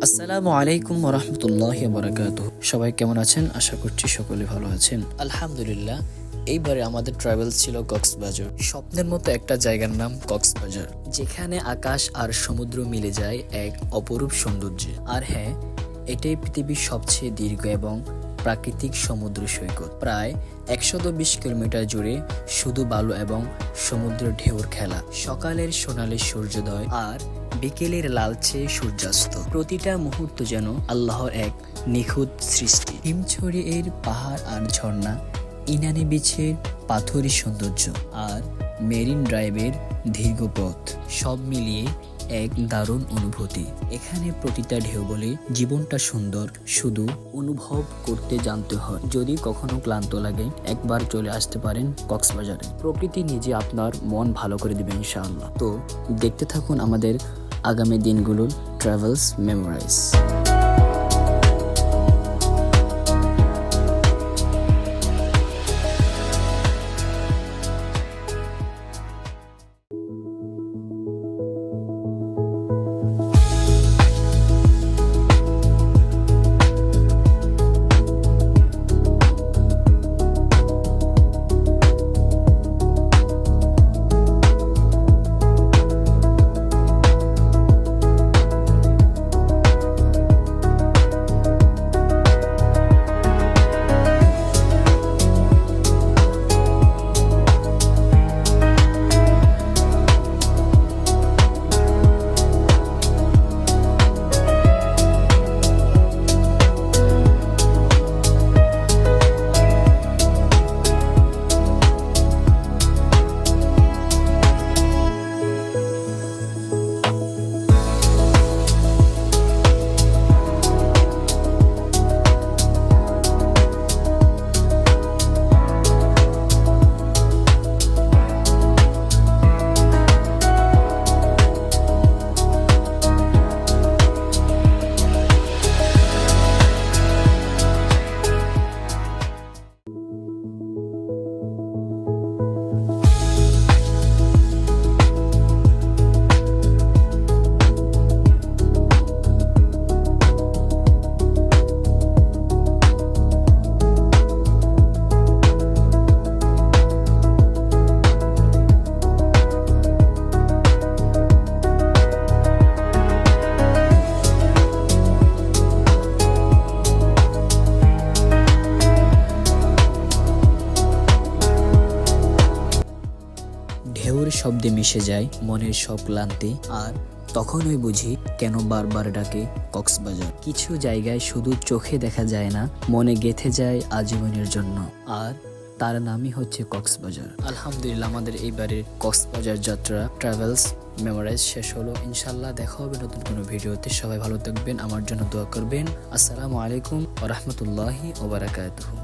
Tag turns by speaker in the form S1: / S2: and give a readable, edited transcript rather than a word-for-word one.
S1: আসসালামু আলাইকুম ওয়া রাহমাতুল্লাহি ওয়া বারাকাতুহু। সবাই কেমন আছেন? আশা করছি সকলে ভালো আছেন। আলহামদুলিল্লাহ, এইবারে আমাদের ট্রাভেলস ছিল কক্সবাজার। স্বপ্নের মতো একটা জায়গার নাম কক্সবাজার, যেখানে আকাশ আর সমুদ্র মিলে যায় এক অপরূপ সৌন্দর্যে। আর হ্যাঁ, এটাই পৃথিবীর সবচেয়ে দীর্ঘ এবং প্রাকৃতিক সমুদ্র সৈকত। প্রায় 120 কিলোমিটার জুড়ে শুধু বালু এবং সমুদ্রের ঢেউর খেলা। সকালের সোনালী সূর্যোদয় আর বিকেলের লালচে সূর্যাস্ত, প্রতিটা মুহূর্ত যেন আল্লাহর এক নিখুঁত সৃষ্টি। হিমছড়ি এর পাহাড় আর ঝর্ণা, ইনানি বিচের পাথুরি সৌন্দর্য আর মেরিন ড্রাইভের দীর্ঘ পথ, সব মিলিয়ে এক দারুণ অনুভূতি। এখানে প্রতিটা ঢেউ বলে জীবনটা সুন্দর, শুধু অনুভব করতে জানতে হয়। যদি কখনো ক্লান্ত লাগে, একবার চলে আসতে পারেন কক্সবাজারে। প্রকৃতি নিজে আপনার মন ভালো করে দিবে ইনশাআল্লাহ। তো দেখতে থাকুন আমাদের আগামী দিনগুলোর ট্রাভেলস মেমোরাইজ। ঢেউর শব্দে মিশে যায় মনের সব ক্লান্তি, আর তখনই বুঝি কেন বারবার ডাকে কক্সবাজার। কিছু জায়গায় শুধু চোখে দেখা যায় না, মনে গেঁথে যায় আজীবনের জন্য, আর তার নামই হচ্ছে কক্সবাজার। আলহামদুলিল্লাহ, আমাদের এইবারের কক্সবাজার যাত্রা ট্রাভেলস মেমোরাইজ শেষ হলো। ইনশাল্লাহ দেখা হবে নতুন কোনো ভিডিওতে। সবাই ভালো থাকবেন, আমার জন্য দোয়া করবেন। আসসালামু আলাইকুম ওয়া রাহমাতুল্লাহি ওয়া বারাকাতুহু।